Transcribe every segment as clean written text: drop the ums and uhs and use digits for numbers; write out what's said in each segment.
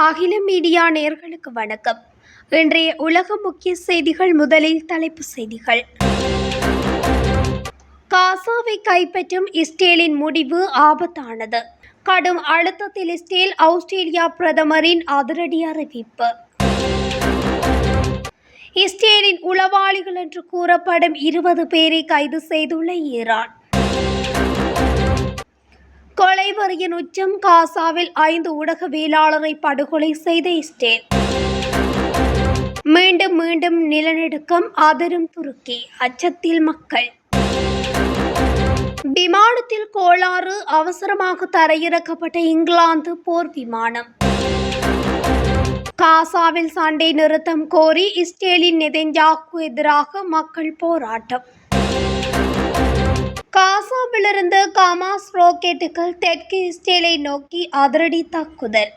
அகில மீடியா நேயர்களுக்கு வணக்கம். இன்றைய உலக முக்கிய செய்திகள். முதலில் தலைப்புச் செய்திகள். காசாவை கைப்பற்றும் இஸ்ரேலின் முடிவு ஆபத்தானது. கடும் அழுத்தத்தில் இஸ்ரேல். ஆஸ்திரேலியா பிரதமரின் அதிரடி அறிவிப்பு. இஸ்ரேலின் உளவாளிகள் என்று கூறப்படும் 20 பேரை கைது செய்துள்ள ஈரான். கொலைவெறியின் உச்சம். காசாவில் 5 ஊடகவியலாளரை படுகொலை செய்த இஸ்ரேல். மீண்டும் மீண்டும் நிலநடுக்கம். அதிரும் துருக்கி. அச்சத்தில் மக்கள். விமானத்தில் கோளாறு. அவசரமாக தரையிறக்கப்பட்ட இங்கிலாந்து போர் விமானம். காசாவில் சண்டை நிறுத்தம் கோரி இஸ்ரேலின் நெதன்யாஹுவுக்கு எதிராக மக்கள் போராட்டம். காசாவிலிருந்து ஹமாஸ் ராக்கெட்டுகள் தெற்கு இஸ்ரேலை நோக்கி அதிரடி தாக்குதல்.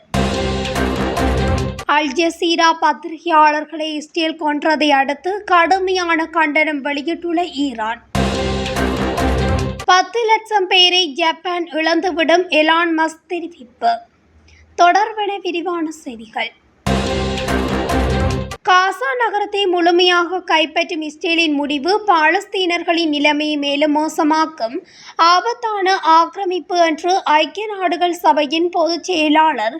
அல் ஜசீரா பத்திரிகையாளர்களை இஸ்ரேல் கொன்றதை அடுத்து கடுமையான கண்டனம் வெளியிட்டுள்ள ஈரான். 10 லட்சம் பேரை ஜப்பான் இழந்துவிடும் எலான் மஸ்க் தெரிவிப்பு. தொடர்பான விரிவான செய்திகள். காசா நகரத்தை முழுமையாக கைப்பற்றும் இஸ்ரேலின் முடிவு பாலஸ்தீனர்களின் நிலைமையை மேலும் மோசமாக்கும் ஆபத்தான ஆக்கிரமிப்பு என்று ஐக்கிய நாடுகள் சபையின் பொதுச் செயலாளர்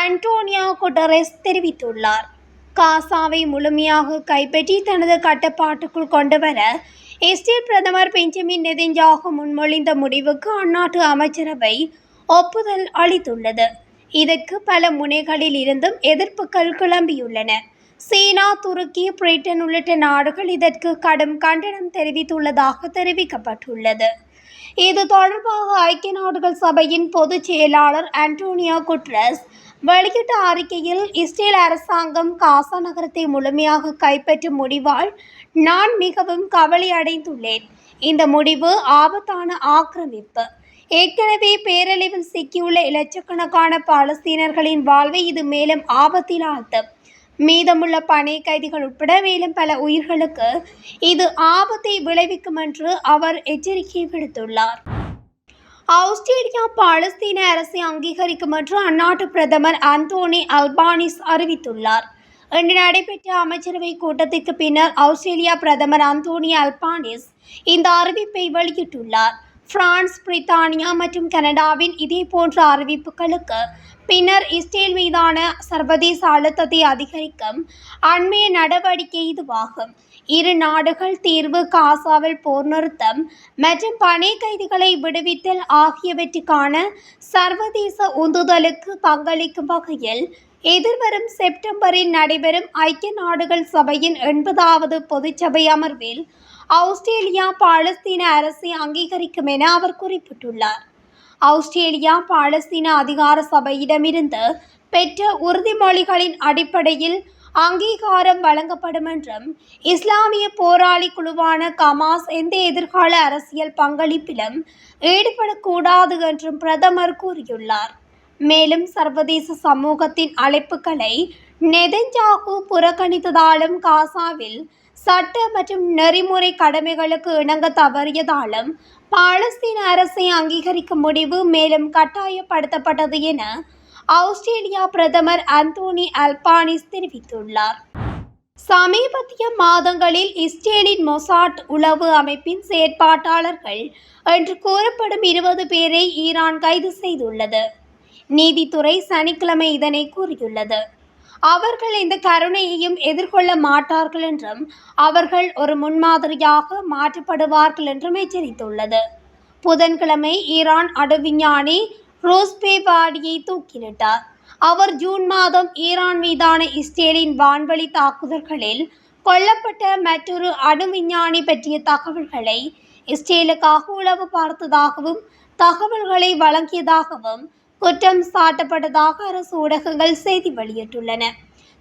அன்டோனியோ குட்டரெஸ் தெரிவித்துள்ளார். காசாவை முழுமையாக கைப்பற்றி தனது கட்டுப்பாட்டுக்குள் கொண்டுவர இஸ்ரேல் பிரதமர் பெஞ்சமின் நெதன்யாஹு முன்மொழிந்த முடிவுக்கு அந்நாட்டு அமைச்சரவை ஒப்புதல் அளித்துள்ளது. இதற்கு பல முனைகளில் இருந்தும் எதிர்ப்புகள் கிளம்பியுள்ளன. சீனா, துருக்கி, பிரிட்டன் உள்ளிட்ட நாடுகள் இதற்கு கடும் கண்டனம் தெரிவித்துள்ளதாக தெரிவிக்கப்பட்டுள்ளது. இது தொடர்பாக ஐக்கிய நாடுகள் சபையின் பொதுச் செயலாளர் அன்டோனியோ குட்டரெஸ் வெளியிட்ட அறிக்கையில், இஸ்ரேல் அரசாங்கம் காசா நகரத்தை முழுமையாக கைப்பற்றும் முடிவால் நான் மிகவும் கவலை அடைந்துள்ளேன். இந்த முடிவு ஆபத்தான ஆக்கிரமிப்பு. ஏற்கனவே பேரழிவில் சிக்கியுள்ள இலட்சக்கணக்கான பாலஸ்தீனர்களின் வாழ்வை இது மேலும் ஆபத்தில் ஆழ்த்தும். மீதமுள்ள பணை கைதிகள் உட்பட மேலும் பல உயிர்களுக்கு இது ஆபத்தை விளைவிக்கும் என்று அவர் எச்சரிக்கை விடுத்துள்ளார். ஆஸ்திரேலியா பாலஸ்தீன அரசை அங்கீகரிக்கும் என்று அந்நாட்டு பிரதமர் அந்தோனி அல்பானிஸ் அறிவித்துள்ளார். இன்று நடைபெற்ற அமைச்சரவை கூட்டத்திற்கு பின்னர் ஆஸ்திரேலியா பிரதமர் அந்தோனி அல்பானிஸ் இந்த அறிவிப்பை வெளியிட்டுள்ளார். பிரான்ஸ், பிரித்தானியா மற்றும் கனடாவின் இதேபோன்ற அறிவிப்புகளுக்கு பின்னர் இஸ்ரேல் மீதான சர்வதேச அழுத்தத்தை அதிகரிக்கும் அண்மைய நடவடிக்கை இதுவாகும். இரு நாடுகள் தீர்வு, காசாவில் போர் நிறுத்தம் மற்றும் பணை கைதிகளை விடுவித்தல் ஆகியவற்றுக்கான சர்வதேச உந்துதலுக்கு பங்களிக்கும் வகையில் எதிர்வரும் செப்டம்பரில் நடைபெறும் ஐக்கிய நாடுகள் சபையின் 80வது பொதுச்சபை அமர்வில் ஆஸ்திரேலியா பாலஸ்தீன அரசை அங்கீகரிக்கும் என அவர் குறிப்பிட்டுள்ளார். ஆஸ்திரேலியா பாலஸ்தீன அதிகார சபையிடமிருந்து பெற்ற உறுதிமொழிகளின் அடிப்படையில் அங்கீகாரம் வழங்கப்படும் என்றும், இஸ்லாமிய போராளி குழுவான ஹமாஸ் எந்த எதிர்கால அரசியல் பங்களிப்பிலும் ஈடுபடக்கூடாது என்றும் பிரதமர் கூறியுள்ளார். மேலும் சர்வதேச சமூகத்தின் அழைப்புகளை நெதன்யாஹு புறக்கணித்ததாலும், காசாவில் சட்ட மற்றும் நெறிமுறை கடமைகளுக்கு இணங்க தவறியதாலும் பாலஸ்தீன அரசை அங்கீகரிக்கும் முடிவு மேலும் கட்டாயப்படுத்தப்பட்டது என ஆஸ்திரேலியா பிரதமர் அந்தோனி அல்பானிஸ் தெரிவித்துள்ளார். சமீபத்திய மாதங்களில் இஸ்ரேலின் மொசாட் உளவு அமைப்பின் செயற்பாட்டாளர்கள் என்று கூறப்படும் 20 பேரை ஈரான் கைது செய்துள்ளது. நீதித்துறை சனிக்கிழமை இதனை கூறியுள்ளது. அவர்கள் இந்த கருணையையும் எதிர்கொள்ள மாட்டார்கள் என்றும், அவர்கள் ஒரு முன்மாதிரியாக மாற்றப்படுவார்கள் என்றும் எச்சரித்துள்ளது. புதன்கிழமை ஈரான் அணுவிஞ்ஞானி ரோஸ்பேவாடியை தூக்கிலிட்டார். அவர் ஜூன் மாதம் ஈரான் மீதான இஸ்ரேலின் வான்வழி தாக்குதல்களில் கொல்லப்பட்ட மற்றொரு அணுவிஞ்ஞானி பற்றிய தகவல்களை இஸ்ரேலுக்காக உளவு பார்த்ததாகவும் தகவல்களை வழங்கியதாகவும் குற்றம் சாட்டப்பட்டதாக அரசு ஊடகங்கள் செய்தி வெளியிட்டுள்ளன.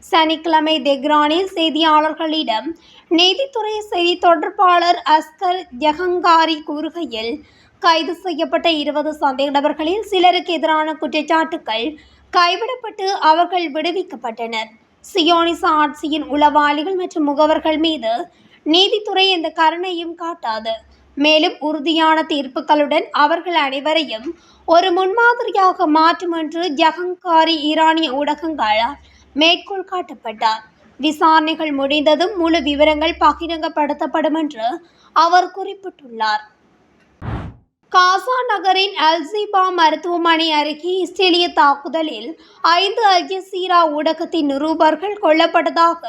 சனிக்கிழமை தெஹ்ரானில் செய்தியாளர்களிடம் நீதித்துறை செய்தி தொடர்பாளர் அஸ்கர் ஜஹங்காரி கூறுகையில், கைது செய்யப்பட்ட 20 சந்தேக நபர்களில் சிலருக்கு எதிரான குற்றச்சாட்டுகள் கைவிடப்பட்டு அவர்கள் விடுவிக்கப்பட்டனர். சியோனிச ஆட்சியின் உளவாளிகள் மற்றும் முகவர்கள் மீது நீதித்துறை எந்த கருணையும் காட்டாது. மேலும் உறுதியான தீர்ப்புகளுடன் அவர்கள் அனைவரையும் ஒரு முன்மாதிரியாக மாற்றும் என்று ஜஹங்காரி ஈரானிய ஊடகங்களால் மேற்கோள் காட்டப்பட்டார். விசாரணைகள் முடிந்ததும் முழு விவரங்கள் பகிரங்கப்படுத்தப்படும் என்று அவர் குறிப்பிட்டுள்ளார். காசா நகரின் அல்சிபா மருத்துவமனை அருகே இஸ்ரேலிய தாக்குதலில் 5 அல் ஜசீரா ஊடகத்தின் நிருபர்கள் கொல்லப்பட்டதாக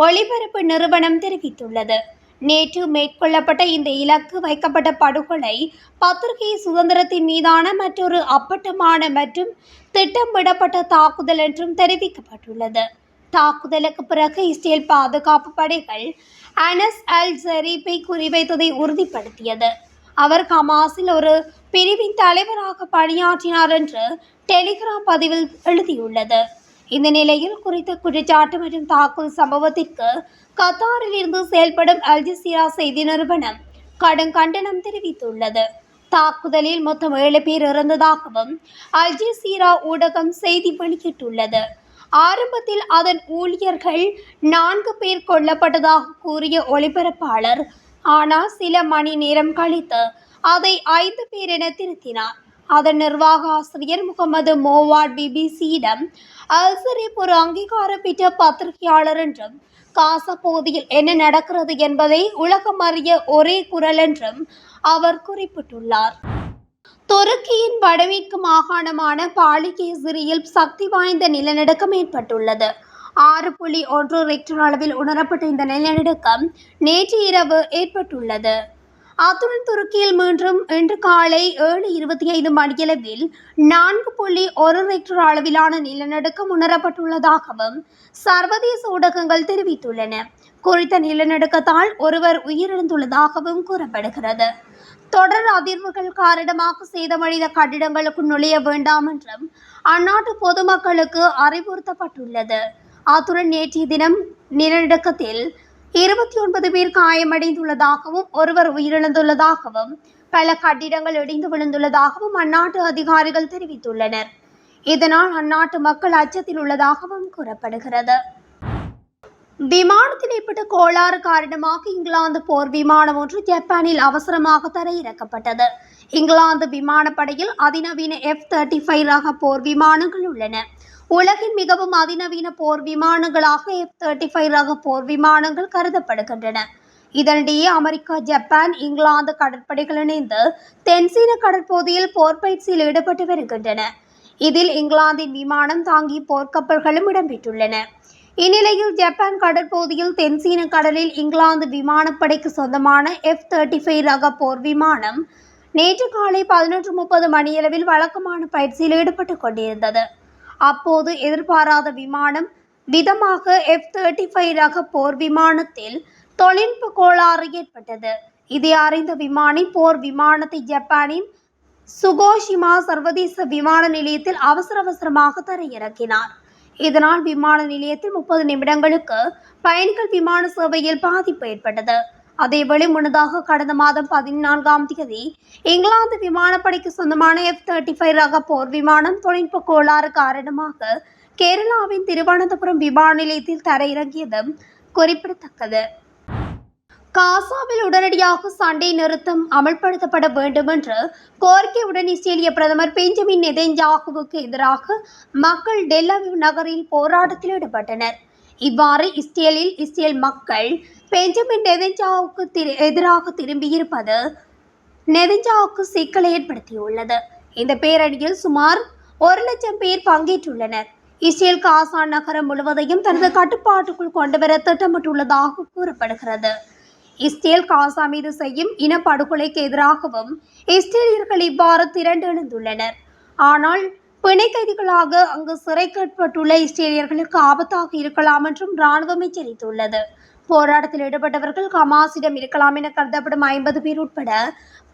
ஒளிபரப்பு நிறுவனம் தெரிவித்துள்ளது. நேற்று மேற்கொள்ளப்பட்ட இந்த இலக்கு வைக்கப்பட்ட படுகொலை பத்திரிகை சுதந்திரத்தின் மீதான மற்றொரு அப்பட்டமான மற்றும் திட்டமிடப்பட்ட தாக்குதல் என்றும் தெரிவிக்கப்பட்டுள்ளது. தாக்குதலுக்கு பிறகு இஸ்ரேல் பாதுகாப்பு படைகள் அனஸ் அல் ஜரீபை குறிவைத்ததை உறுதிப்படுத்தியது. அவர் ஹமாஸில் ஒரு பிரிவின் தலைவராக பணியாற்றினார் என்று டெலிகிராம் பதிவில் எழுதியுள்ளது. இந்த நிலையில் குறித்த குற்றச்சாட்டு மற்றும் தாக்குதல் சம்பவத்திற்கு கத்தாரில் இருந்து செயல்படும் அல் ஜசீரா செய்தி நிறுவனம் கடும் கண்டனம் தெரிவித்துள்ளது. தாக்குதலில் மொத்தம் 7 பேர் இறந்ததாகவும் அல் ஜசீரா ஊடகம் செய்தி வெளியிட்டுள்ளது. ஆரம்பத்தில் அதன் ஊழியர்கள் 4 பேர் கொல்லப்பட்டதாக கூறிய ஒளிபரப்பாளர், ஆனால் சில மணி நேரம் கழித்து அதை 5 பேர் என திருத்தினார். அதன் நிர்வாக ஆசிரியர் முகமது மோவாட் பிபிசியிடம் அல் ஜரீப் ஒரு அங்கீகாரம் பெற்ற பத்திரிகையாளர் என்றும் காசா பகுதியில் என்ன நடக்கிறது என்பதை உலகம் அறிய ஒரே குரல் என்றும் அவர் குறிப்பிட்டுள்ளார். துருக்கியின் வடமேற்கு மாகாணமான பாலிகேசிரியில் சக்தி வாய்ந்த நிலநடுக்கம் ஏற்பட்டுள்ளது. 6.1 ரெக்டர் அளவில் உணரப்பட்ட இந்த நிலநடுக்கம் நேற்று இரவு ஏற்பட்டுள்ளது. அத்துடன் துருக்கியில் மீண்டும் இன்று காலை 7:25 மணியளவில் 4.1 ரெக்டர் அளவிலான நிலநடுக்கம் உணரப்பட்டுள்ளதாகவும் சர்வதேச ஊடகங்கள் தெரிவித்துள்ளன. குறித்த நிலநடுக்கத்தால் ஒருவர் உயிரிழந்துள்ளதாகவும் கூறப்படுகிறது. தொடர் அதிர்வுகள் காரணமாக சேதமடைந்த கட்டிடங்களுக்கு நுழைய வேண்டாம் என்றும் அந்நாட்டு பொதுமக்களுக்கு அறிவுறுத்தப்பட்டுள்ளது. அத்துடன் நேற்றைய தினம் நிலநடுக்கத்தில் 29 பேர் காயமடைந்துள்ளதாகவும் ஒருவர் உயிரிழந்துள்ளதாகவும் பல கட்டிடங்கள் இடிந்து விழுந்துள்ளதாகவும் அந்நாட்டு அதிகாரிகள் தெரிவித்துள்ளனர். இதனால் அந்நாட்டு மக்கள் அச்சத்தில் உள்ளதாகவும் கூறப்படுகிறது. விமானத்தில் ஏற்பட்ட கோளாறு காரணமாக இங்கிலாந்து போர் விமானம் ஒன்று ஜப்பானில் அவசரமாக தரையிறக்கப்பட்டது. இங்கிலாந்து விமானப்படையில் அதிநவீன F-35 ரக போர் விமானங்கள் உள்ளன. உலகின் மிகவும் அதிநவீன போர் விமானங்களாக F-35 ரக போர் விமானங்கள் கருதப்படுகின்றன. இதனிடையே அமெரிக்கா, ஜப்பான், இங்கிலாந்து கடற்படைகள் இணைந்து தென்சீன கடற்பகுதியில் போர் பயிற்சியில் ஈடுபட்டு வருகின்றன. இதில் இங்கிலாந்தின் விமானம் தாங்கி போர்க்கப்பல்களும் இடம்பெற்றுள்ளன. இந்நிலையில் ஜப்பான் கடற்பகுதியில் தென்சீன கடலில் இங்கிலாந்து விமானப்படைக்கு சொந்தமான F-35 ரக போர் விமானம் நேற்று காலை 11:30 மணியளவில் வழக்கமான பயிற்சியில் ஈடுபட்டுக் கொண்டிருந்தது. அப்போது எதிர்பாராத விதமாக F-35 ரக போர் விமானத்தில் தொழில்நுட்ப கோளாறு ஏற்பட்டது. இதை அறிந்த விமானி போர் விமானத்தை ஜப்பானின் சுகோஷிமா சர்வதேச விமான நிலையத்தில் அவசரமாக தரையிறக்கினார். இதனால் விமான நிலையத்தில் 30 நிமிடங்களுக்கு பயணிகள் விமான சேவையில் பாதிப்பு ஏற்பட்டது. அதேவேளை முன்னதாக கடந்த மாதம் 14ஆம் தேதி இங்கிலாந்து விமானப்படைக்கு சொந்தமான F-35 ரக போர் விமானம் தொழில்நுட்ப கோளாறு காரணமாக கேரளாவின் திருவனந்தபுரம் விமான நிலையத்தில் தரையிறங்கியதும் குறிப்பிடத்தக்கது. காசாவில் உடனடியாக சண்டை நிறுத்தம் அமல்படுத்தப்பட வேண்டும் என்று கோரிக்கையுடன் இஸ்ரேலிய பிரதமர் பெஞ்சமின் நெதன்யாகுவுக்கு எதிராக மக்கள் டெல் அவீவ் நகரில் போராட்டத்தில் ஈடுபட்டனர். இவ்வாறு இஸ்ரேல் மக்கள் பெஞ்சமின் நெதன்யாகுவுக்கு எதிராக திரும்பியிருப்பது நெதன்யாகுவுக்கு சிக்கலை ஏற்படுத்தியுள்ளது. இந்த பேரணியில் சுமார் 1,00,000 பேர் பங்கேற்றுள்ளனர். இஸ்ரேல் காசா நகரம் முழுவதையும் தனது கட்டுப்பாட்டுக்குள் கொண்டுவர திட்டமிட்டுள்ளதாக கூறப்படுகிறது. இஸ்ரேல் காசா மீது செய்யும் இனப்படுகொலைக்கு எதிராகவும் இஸ்ரேலியர்கள் இவ்வாறு திரண்டு எழுந்துள்ளனர். ஆனால் பிணை கைதிகளாக அங்கு சிறைக்கப்பட்டுள்ள இஸ்ரேலியர்களுக்கு ஆபத்தாக இருக்கலாம் என்றும் இராணுவம் எச்சரித்துள்ளது. போராட்டத்தில் ஈடுபட்டவர்கள் ஹமாஸிடம் இருக்கலாம் என கருதப்படும் 50 பேர் உட்பட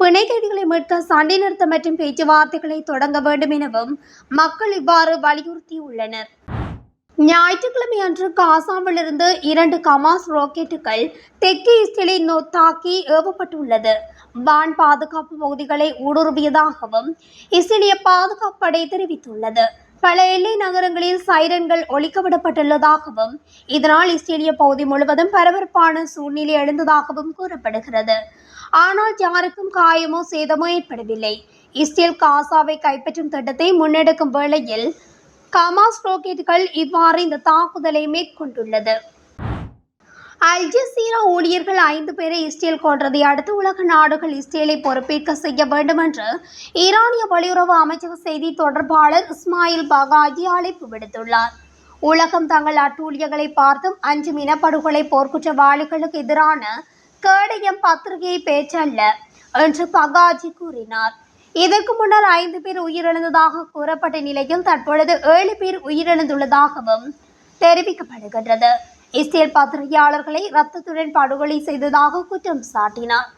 பிணை கைதிகளை மீட்க சண்டை நிறுத்தம் மற்றும் பேச்சுவார்த்தைகளை தொடங்க வேண்டும் எனவும் மக்கள் இவ்வாறு வலியுறுத்தியுள்ளனர். ஞாயிற்றுக்கிழமை அன்று காசாவிலிருந்து 2 கமாஸ் ராக்கெட்டுகள் தெற்கு இஸ்ரேலை தாக்கி ஏவப்பட்டுள்ளது. வான் பாதுகாப்பு பகுதிகளை ஊடுருவியதாகவும் இஸ்ரேலிய பாதுகாப்பு படை தெரிவித்துள்ளது. பல எல்லை நகரங்களில் சைரன்கள் ஒலிக்கப்படப்பட்டுள்ளதாகவும் இதனால் இஸ்ரேலிய பகுதி முழுவதும் பரபரப்பான சூழ்நிலை எழுந்ததாகவும் கூறப்படுகிறது. ஆனால் யாருக்கும் காயமோ சேதமோ ஏற்படவில்லை. இஸ்ரேல் காசாவை கைப்பற்றும் திட்டத்தை முன்னெடுக்கும் வேளையில் ஹமாஸ் ராக்கெட்டுகள் இவ்வாறு இந்த தாக்குதலை மேற்கொண்டுள்ளது. அல் ஜசீரா ஊழியர்கள் 5 பேரை இஸ்ரேல் கொன்றதை அடுத்து உலக நாடுகள் இஸ்ரேலை பொறுப்பேற்க செய்ய வேண்டும் என்று ஈரானிய வெளியுறவு அமைச்சக செய்தி தொடர்பாளர் இஸ்மாயில் பகாஜி அழைப்பு விடுத்துள்ளார். உலகம் தங்கள் அட்டூழியங்களை பார்த்தும் அஞ்சும் இனப்படுகொலை போர்க்குற்றவாளிகளுக்கு எதிரான கேடயம் பத்திரிகை பேச்சல்ல என்று பகாஜி கூறினார். இதற்கு முன்னர் 5 பேர் உயிரிழந்ததாக கூறப்பட்ட நிலையில் தற்பொழுது 7 பேர் உயிரிழந்துள்ளதாகவும் தெரிவிக்கப்படுகின்றது. இஸ்ரேல் பத்திரிகையாளர்களை இரத்தத்துடன் படுகொலை செய்ததாக குற்றம் சாட்டினார்.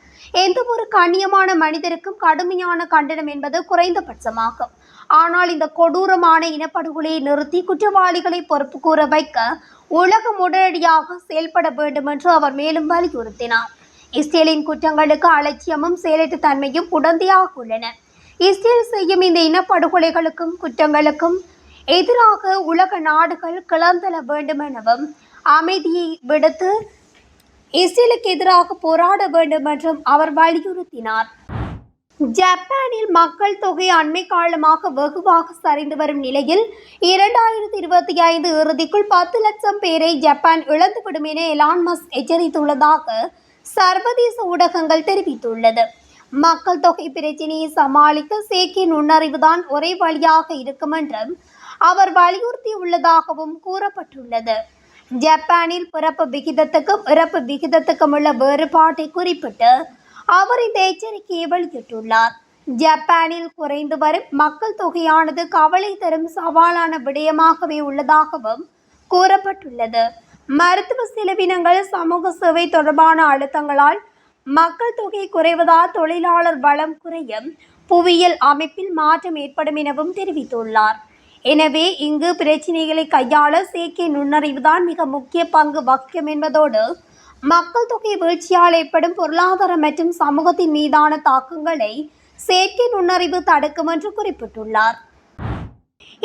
எந்த ஒரு கண்ணியமான மனிதருக்கும் கடுமையான கண்டனம் என்பது குறைந்தபட்சமாகும். ஆனால் இந்த கொடூரமான இனப்படுகொலையை நிறுத்தி குற்றவாளிகளை பொறுப்பு கூற வைக்க உலகம் உடனடியாக செயல்பட வேண்டும் என்று அவர் மேலும் வலியுறுத்தினார். இஸ்ரேலின் குற்றங்களுக்கு அலட்சியமும் செயலற்ற தன்மையும் உடந்தையாக உள்ளன. இஸ்ரேல் செய்யும் இந்த இனப்படுகொலைகளுக்கும் குற்றங்களுக்கும் எதிராக உலக நாடுகள் கிளந்தெழ வேண்டும் எனவும் அமைதியை விடுத்து இஸ்ரேலுக்கு எதிராக போராட வேண்டும் என்றும் அவர் வலியுறுத்தினார். ஜப்பானில் மக்கள் தொகை அண்மை காலமாக வெகுவாக சரிந்து வரும் நிலையில் 2025 இறுதிக்குள் 10 லட்சம் பேரை ஜப்பான் இழந்துவிடும் என எலான் மஸ்க் எச்சரித்துள்ளதாக சர்வதேச ஊடகங்கள் தெரிவித்துள்ளது. மக்கள் தொகை பிரச்சினையை சமாளிக்க செயற்கை நுண்ணறிவுதான் ஒரே வழியாக இருக்கும் என்றும் அவர் வலியுறுத்தியுள்ளதாகவும் கூறப்பட்டுள்ளது. ஜப்பானில் பிறப்பு விகிதத்துக்கும் இறப்பு விகிதத்துக்கும் உள்ள வேறுபாட்டை குறிப்பிட்டு அவர் இந்த எச்சரிக்கையை வெளியிட்டுள்ளார். ஜப்பானில் குறைந்து வரும் மக்கள் தொகையானது கவலை தரும் சவாலான விடயமாகவே உள்ளதாகவும் கூறப்பட்டுள்ளது. மருத்துவ செலவினங்கள், சமூக சேவை தொடர்பான அழுத்தங்களால் மக்கள் தொகை குறைவதால் தொழிலாளர் வளம் குறையும், புவியியல் அமைப்பில் மாற்றம் ஏற்படும் எனவும் தெரிவித்துள்ளார். எனவே இங்கு பிரச்சினைகளை கையாள செயற்கை நுண்ணறிவுதான் மிக முக்கிய பங்கு வகிக்கும் என்பதோடு மக்கள் தொகை வீழ்ச்சியால் ஏற்படும் பொருளாதார மற்றும் சமூகத்தின் மீதான தாக்கங்களை செயற்கை நுண்ணறிவு தடுக்கும் என்று குறிப்பிட்டுள்ளார்.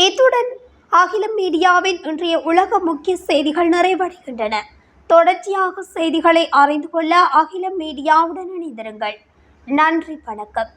இத்துடன் அகிலம் மீடியாவின் இன்றைய உலக முக்கிய செய்திகள் நிறைவடைகின்றன. தொடர்ச்சியாக செய்திகளை அறிந்து கொள்ள அகிலம் மீடியாவுடன் இணைந்திருங்கள். நன்றி, வணக்கம்.